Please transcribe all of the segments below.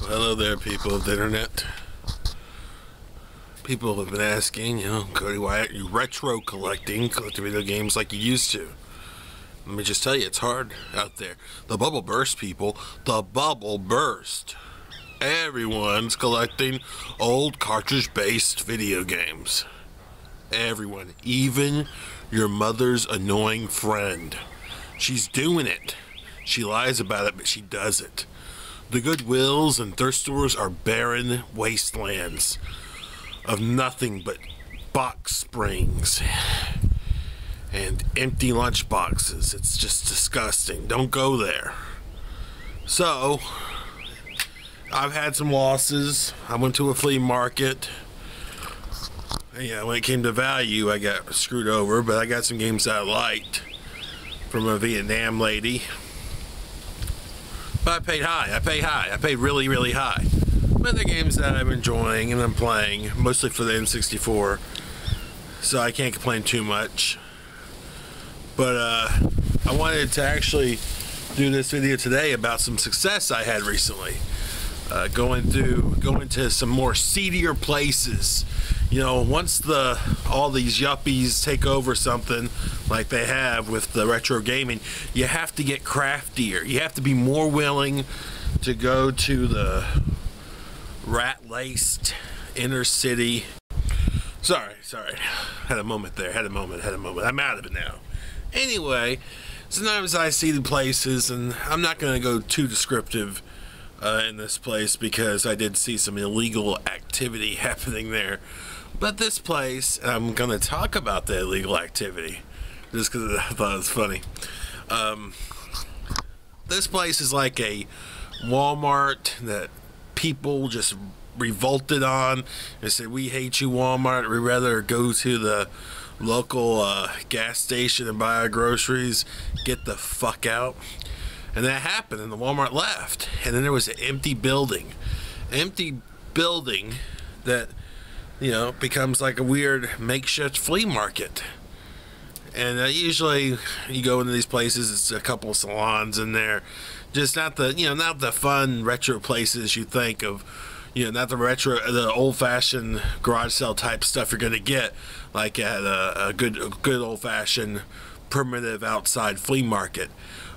Hello there, people of the internet. People have been asking, Cody, why aren't you retro collecting video games like you used to? Let me just tell you, it's hard out there. The bubble burst, people. The bubble burst. Everyone's collecting old cartridge-based video games. Everyone, even your mother's annoying friend. She's doing it. She lies about it, but she does it. The Goodwills and thrift stores are barren wastelands of nothing but box springs and empty lunch boxes. It's just disgusting. Don't go there. So, I've had some losses. I went to a flea market. Yeah, when it came to value, I got screwed over, but I got some games that I liked from a Vietnam lady. But I paid high. I paid really, really high. But the games that I'm enjoying and I'm playing, mostly for the N64, so I can't complain too much. But I wanted to actually do this video today about some success I had recently. Going to some more seedier places. Once all these yuppies take over something like they have with the retro gaming, you have to get craftier. You have to be more willing to go to the rat-laced inner city. Sorry. Had a moment there. I'm out of it now. Anyway, sometimes I see the places, and I'm not going to go too descriptive in this place because I did see some illegal activity happening there. But this place, I'm going to talk about the illegal activity just because I thought it was funny. This place is like a Walmart that people just revolted on and said, "We hate you, Walmart. We'd rather go to the local gas station and buy our groceries. Get the fuck out." And that happened, and the Walmart left. And then there was an empty building that becomes like a weird makeshift flea market. And usually you go into these places, it's a couple of salons in there, just not the fun retro places you think of, not the old-fashioned garage sale type stuff you're gonna get like at a good old-fashioned primitive outside flea market.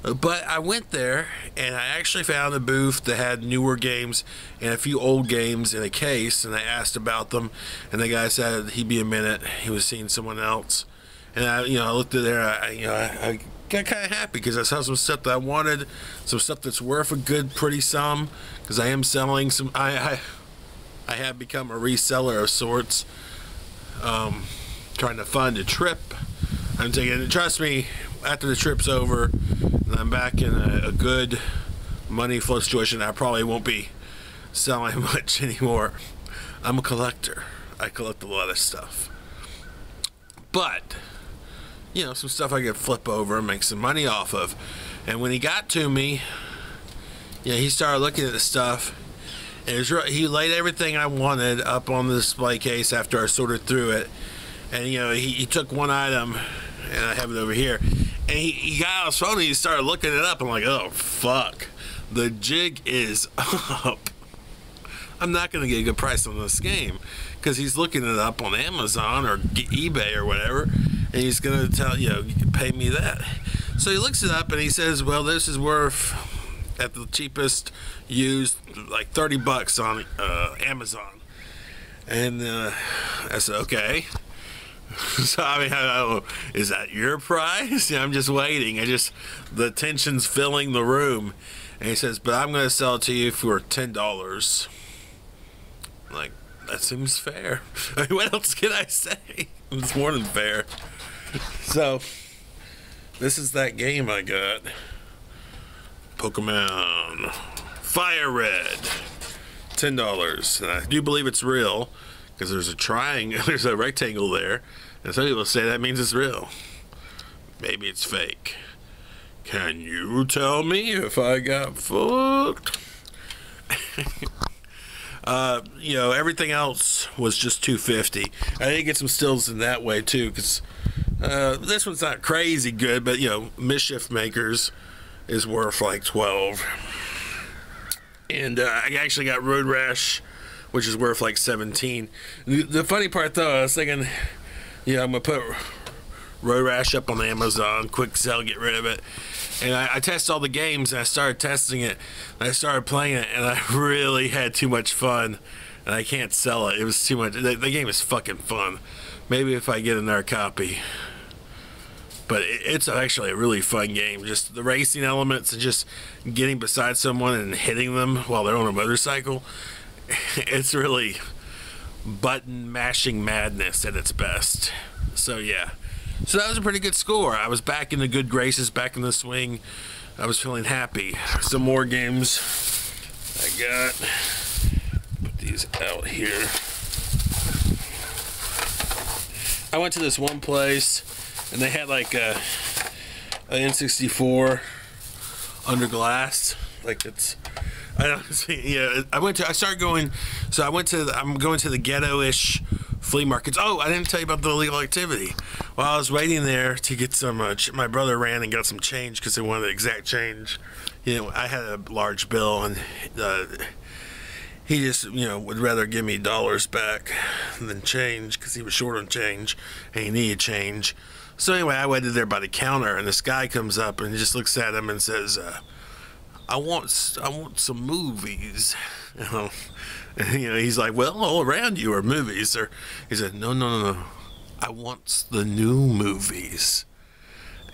But I went there and I actually found a booth that had newer games and a few old games in a case, and I asked about them, and the guy said he'd be a minute. He was seeing someone else, and I looked at there. I got kind of happy because I saw some stuff that I wanted, some stuff that's worth a good pretty sum, because I am selling some. I have become a reseller of sorts, trying to fund a trip I'm taking. Trust me, after the trip's over and I'm back in a good money flow situation, I probably won't be selling much anymore. I'm a collector. I collect a lot of stuff. But, some stuff I could flip over and make some money off of. And when he got to me, he started looking at the stuff. And he laid everything I wanted up on the display case after I sorted through it. And, he took one item, and I have it over here. And he got out his phone and he started looking it up. I'm like, oh, fuck. The jig is up. I'm not going to get a good price on this game because he's looking it up on Amazon or eBay or whatever. And he's going to tell, pay me that. So he looks it up and he says, well, this is worth, at the cheapest used, like $30 on Amazon. And I said, okay. So I mean, is that your price? I'm just waiting. The tension's filling the room. And he says, but I'm going to sell it to you for $10. Like, that seems fair. I mean, what else can I say? It's more than fair. So, this is that game I got. Pokemon Fire Red. $10. And I do believe it's real, because there's a triangle, there's a rectangle there. And some people say that means it's real. Maybe it's fake. Can you tell me if I got fucked? Everything else was just $2.50. I did get some stills in that way too, because this one's not crazy good, but Mischief Makers is worth like $12. And I actually got Road Rash, which is worth like 17. The funny part though, I was thinking, yeah, I'm gonna put Road Rash up on Amazon, quick sell, get rid of it. And I tested all the games, and I started testing it, and I started playing it, and I really had too much fun, and I can't sell it. It was too much. The game is fucking fun. Maybe if I get another copy. But it's actually a really fun game. Just the racing elements and just getting beside someone and hitting them while they're on a motorcycle. It's really button mashing madness at its best. So yeah. So that was a pretty good score. I was back in the good graces, back in the swing. I was feeling happy. Some more games I got. Put these out here. I went to this one place and they had like a N64 under glass. Like it's, I don't see. Yeah, I started going. So I'm going to the ghetto-ish flea markets. Oh, I didn't tell you about the illegal activity. While I was waiting there to get some, my brother ran and got some change because they wanted the exact change. You know, I had a large bill and he just, you know, would rather give me dollars back than change because he was short on change and he needed change. So anyway, I waited there by the counter, and this guy comes up and just looks at him and says, I want some movies. And, you know, he's like, well, all around you are movies. Or he said, no. I want the new movies.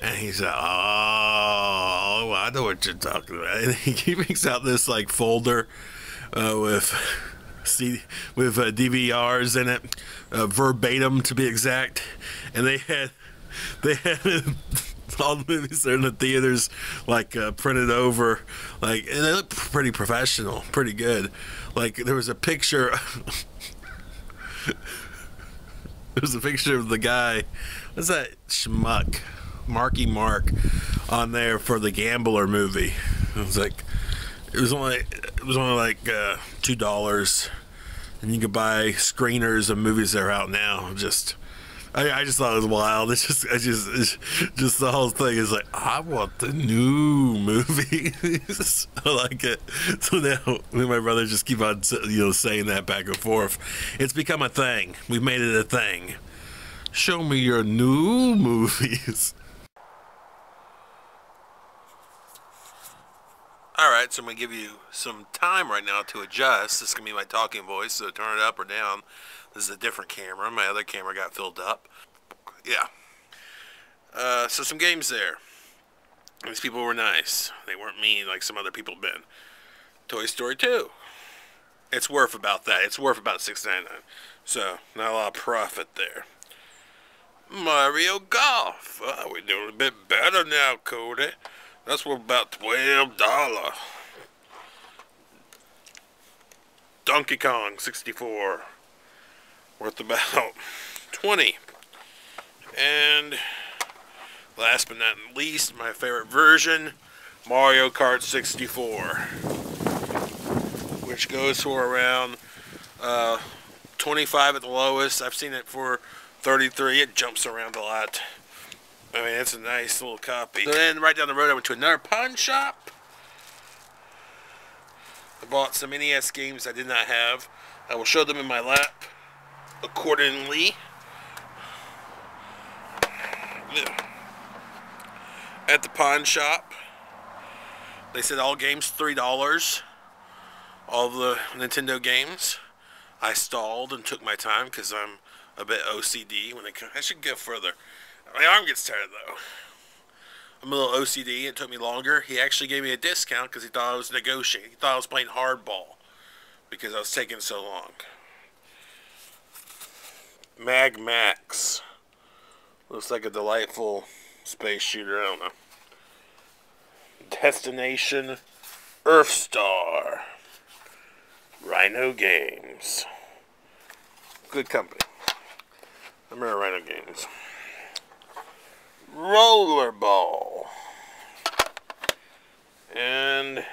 And he said, oh, I know what you're talking about. And he brings out this like folder with DVRs in it, verbatim to be exact, and they had all the movies that are in the theaters like printed over, like, and they look pretty professional, pretty good. Like there was a picture of the guy, what's that schmuck, Marky Mark, on there for the Gambler movie. It was only like $2, and you could buy screeners of movies that are out now. I just thought it was wild. It's just the whole thing is like, I want the new movies. I like it. So now me and my brother just keep on, you know, saying that back and forth. It's become a thing. We've made it a thing. Show me your new movies. Alright, so I'm going to give you some time right now to adjust. This is going to be my talking voice, so turn it up or down. This is a different camera. My other camera got filled up. Yeah. So some games there. These people were nice. They weren't mean like some other people have been. Toy Story 2. It's worth about that. It's worth about $6.99. So, not a lot of profit there. Mario Golf. We're doing a bit better now, Cody. That's worth about $12. Donkey Kong 64. Worth about 20. And last but not least, my favorite version, Mario Kart 64, which goes for around 25 at the lowest. I've seen it for 33. It jumps around a lot. I mean, it's a nice little copy. So then right down the road, I went to another pawn shop. I bought some NES games I did not have. I will show them in my lap accordingly. At the pawn shop, they said all games $3. All the Nintendo games. I stalled and took my time because I'm a bit OCD when it comes. I should go further. My arm gets tired though. I'm a little OCD. It took me longer. He actually gave me a discount because he thought I was negotiating. He thought I was playing hardball because I was taking so long. Mag Max. Looks like a delightful space shooter. I don't know. Destination Earthstar. Rhino Games. Good company. I remember Rhino Games. Rollerball. And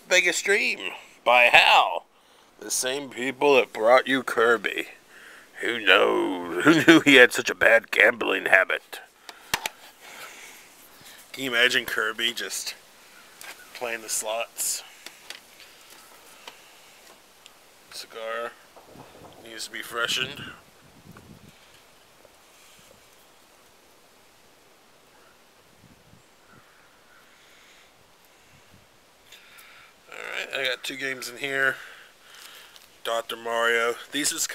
Vegas Dream by Hal. The same people that brought you Kirby. Who knows? Who knew he had such a bad gambling habit? Can you imagine Kirby just playing the slots? Cigar needs to be freshened. Alright, I got 2 games in here. Dr. Mario. This was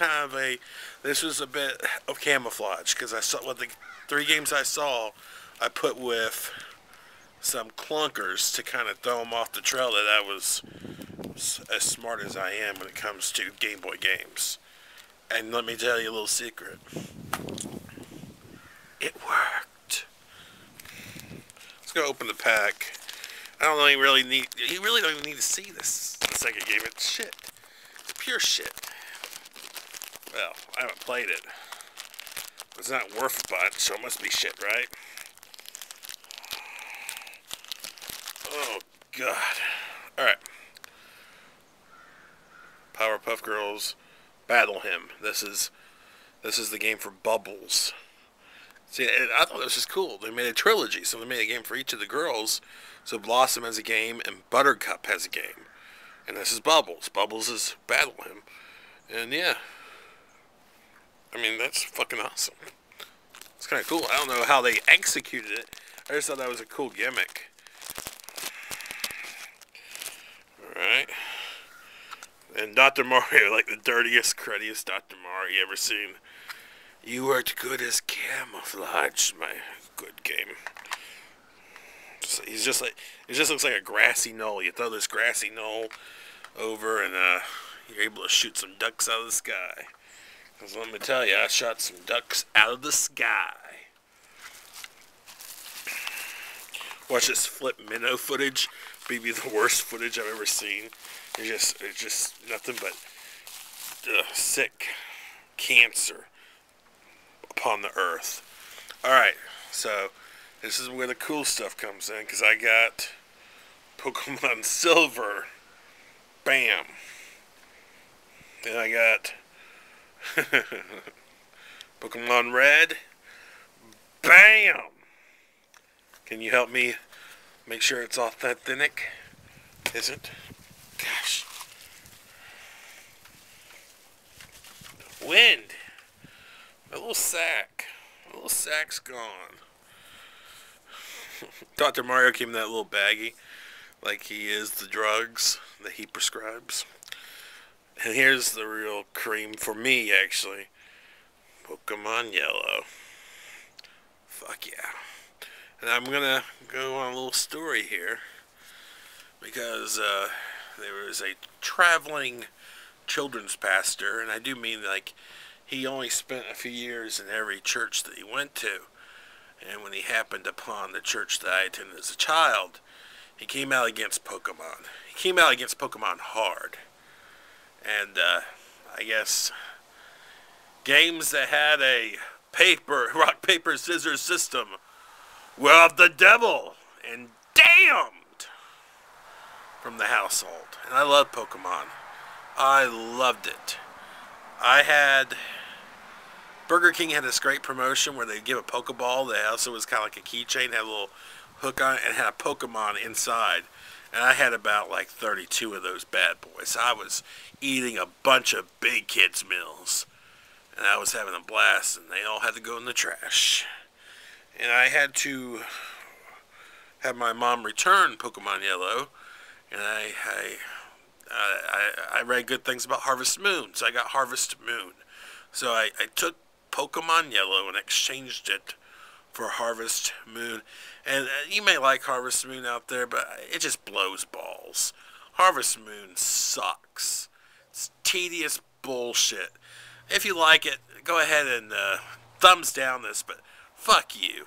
a bit of camouflage, because I saw what the 3 games I saw, I put with some clunkers to kind of throw them off the trail that I was as smart as I am when it comes to Game Boy games. And let me tell you a little secret. It worked. Let's go open the pack. I don't really you really don't even need to see this the second game. It's shit. It's pure shit. Well, I haven't played it. It's not worth a bunch, so it must be shit, right? Oh, God. Alright. Powerpuff Girls Battle Hymn. This is the game for Bubbles. See, I thought this was cool. They made a trilogy, so they made a game for each of the girls. So Blossom has a game, and Buttercup has a game. And this is Bubbles. Bubbles is Battle Hymn. And yeah. I mean, that's fucking awesome. It's kind of cool. I don't know how they executed it. I just thought that was a cool gimmick. Alright. And Dr. Mario, like the dirtiest, cruddiest Dr. Mario you ever seen. You worked good as camouflage, my good game. It just looks like a grassy knoll. You throw this grassy knoll over and you're able to shoot some ducks out of the sky. Because let me tell you, I shot some ducks out of the sky. Watch this flip minnow footage. Maybe the worst footage I've ever seen. It's just nothing but sick cancer upon the earth. Alright, so this is where the cool stuff comes in, because I got Pokemon Silver. Bam. Then I got Pokemon Red. Bam. Can you help me make sure it's authentic? Isn't? Gosh. Wind. My little sack. My little sack's gone. Dr. Mario came in that little baggie, like he is the drugs that he prescribes. And here's the real cream for me, actually. Pokemon Yellow. Fuck yeah. And I'm gonna go on a little story here, because there was a traveling children's pastor, and I do mean like he only spent a few years in every church that he went to. And when he happened upon the church that I attended as a child, he came out against Pokemon. He came out against Pokemon hard. And I guess games that had a rock, paper, scissors system were of the devil and damned from the household. And I love Pokemon. I loved it. Burger King had this great promotion where they give a Pokeball that also was kind of like a keychain, had a little hook on it, and had a Pokemon inside. And I had about like 32 of those bad boys. I was eating a bunch of big kids' meals. And I was having a blast, and they all had to go in the trash. And I had to have my mom return Pokemon Yellow. And I read good things about Harvest Moon, so I got Harvest Moon. So I took Pokemon Yellow and exchanged it for Harvest Moon. And you may like Harvest Moon out there, but it just blows balls. Harvest Moon sucks. It's tedious bullshit. If you like it, go ahead and thumbs down this, but fuck you.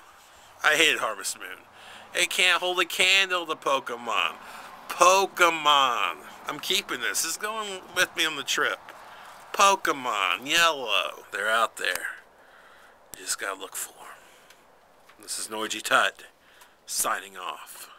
I hated Harvest Moon. It can't hold a candle to Pokemon. Pokemon. I'm keeping this. This is going with me on the trip. Pokemon Yellow. They're out there. You just gotta look for them. This is Noyjeetut signing off.